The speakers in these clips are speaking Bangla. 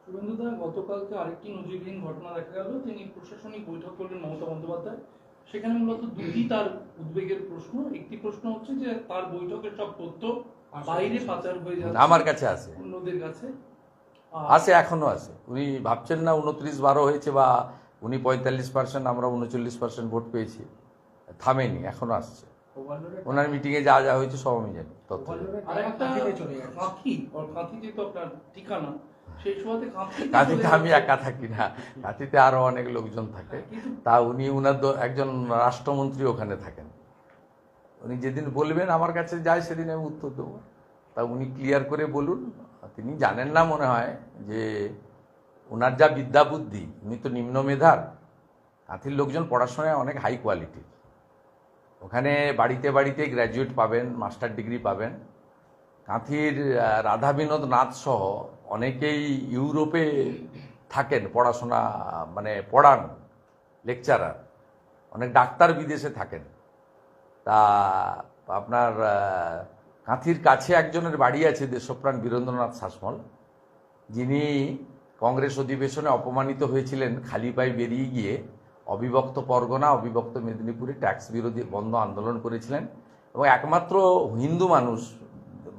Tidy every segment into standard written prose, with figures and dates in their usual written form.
শুভেন্দুদা, গতকালকে আরেকটি নজিরবিহীন ঘটনা দেখা গেল। তিনি প্রশাসনিক বৈঠক করলেন মমতা বন্দ্যোপাধ্যায়। সেখানে মূলত দুটি তার উদ্বেগের প্রশ্ন। একটি প্রশ্ন হচ্ছে যে তার বৈঠকের সব তথ্য বাইরে পাচার হয়ে যাচ্ছে, আমার কাছে আছে, অন্যদের কাছে আছে, এখনো আছে। উনি ভাবছেন না 29-12 হয়েছে বা উনি 45%, আমরা 39% ভোট পেয়েছি। থামেনি, এখনো আসছে। ওনার মিটিংয়ে যা যা হয়েছে সব আমি জানি তথ্য। আরেকটা কাঁথিতে তো আপনার ঠিকানা, সেই সময়তে কাঁথিতে আমি একা থাকি না, কাঁথিতে আরো অনেক লোকজন থাকে। তা উনি উনার একজন রাষ্ট্রমন্ত্রী ওখানে থাকেন। উনি যেদিন বলবেন আমার কাছে যায় সেদিন আমি উত্তর দেবো। তা উনি ক্লিয়ার করে বলুন। তিনি জানেন না মনে হয় যে ওনার যা বিদ্যা বুদ্ধি, উনি তো নিম্ন মেধার। কাঁথির লোকজন পড়াশোনায় অনেক হাই কোয়ালিটির। ওখানে বাড়িতে বাড়িতে গ্র্যাজুয়েট পাবেন, মাস্টার ডিগ্রি পাবেন। কাঁথির রাধা বিনোদ নাথ সহ অনেকেই ইউরোপে থাকেন, পড়াশোনা মানে পড়ান, লেকচারার। অনেক ডাক্তার বিদেশে থাকেন। তা আপনার কাঁথির কাছে একজনের বাড়ি আছে, দেশপ্রাণ বীরেন্দ্রনাথ শাসমল, যিনি কংগ্রেস অধিবেশনে অপমানিত হয়েছিলেন, খালি পায়ে বেরিয়ে গিয়ে অবিভক্ত পরগনা, অবিভক্ত মেদিনীপুরে ট্যাক্স বিরোধী বন্ধ আন্দোলন করেছিলেন। এবং একমাত্র হিন্দু মানুষ,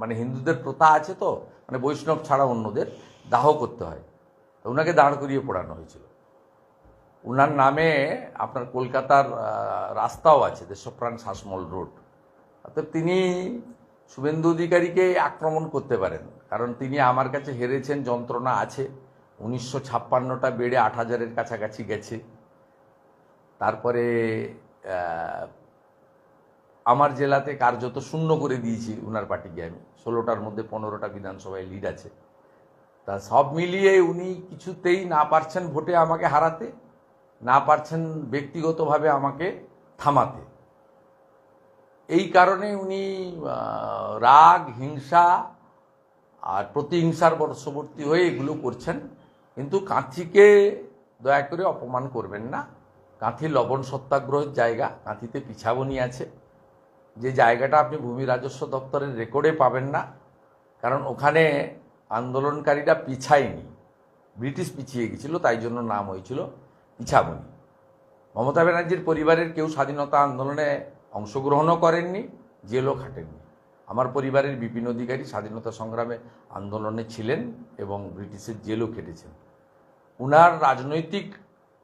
মানে হিন্দুদের প্রথা আছে তো, মানে বৈষ্ণব ছাড়া অন্যদের দাহ করতে হয়, তো ওনাকে দাঁড় করিয়ে পড়ানো হয়েছিল। ওনার নামে আপনার কলকাতার রাস্তাও আছে, দেশপ্রাণ শাসমল রোড। অর্থাৎ তিনি শুভেন্দু অধিকারীকে আক্রমণ করতে পারেন, কারণ তিনি আমার কাছে হেরেছেন, যন্ত্রণা আছে। 1956টা বেড়ে 8,000-এর কাছাকাছি গেছে। তারপরে আমার জেলাতে কার্যত শূন্য করে দিয়েছি ওনার পার্টিকে আমি। 16টার মধ্যে 15টা বিধানসভায় লিড আছে। তা সব মিলিয়ে উনি কিছুতেই না পারছেন ভোটে আমাকে হারাতে, না পারছেন ব্যক্তিগতভাবে আমাকে থামাতে। এই কারণে উনি রাগ, হিংসা আর প্রতিহিংসার বর্ষবর্তী হয়ে এগুলো করছেন। কিন্তু কাঁথিকে দয়া করে অপমান করবেন না। কাঁথি লবণ সত্যাগ্রহের জায়গা, কাঁথিতে পিছাবনি আছে, যে জায়গাটা আপনি ভূমি রাজস্ব দপ্তরের রেকর্ডে পাবেন না। কারণ ওখানে আন্দোলনকারীরা পিছায়নি, ব্রিটিশ পিছিয়ে গেছিল, তাই জন্য নাম হয়েছিল পিছাবনি। মমতা ব্যানার্জির পরিবারের কেউ স্বাধীনতা আন্দোলনে অংশগ্রহণও করেননি, জেলও খাটেননি। আমার পরিবারের বিপিন অধিকারী স্বাধীনতা সংগ্রামে আন্দোলনে ছিলেন এবং ব্রিটিশের জেলও খেটেছেন। উনার রাজনৈতিক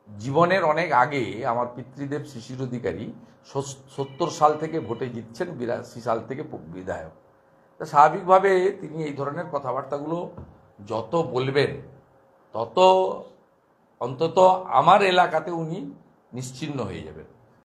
জীবনের অনেক আগে আমার পিতৃদেব শিশির অধিকারী 70 সাল থেকে ভোটে জিতছেন, 82 সাল থেকে বিধায়ক। তা স্বাভাবিকভাবে তিনি এই ধরনের কথাবার্তাগুলো যত বলবেন তত অন্তত আমার এলাকাতে উনি নিশ্চিহ্ন হয়ে যাবেন।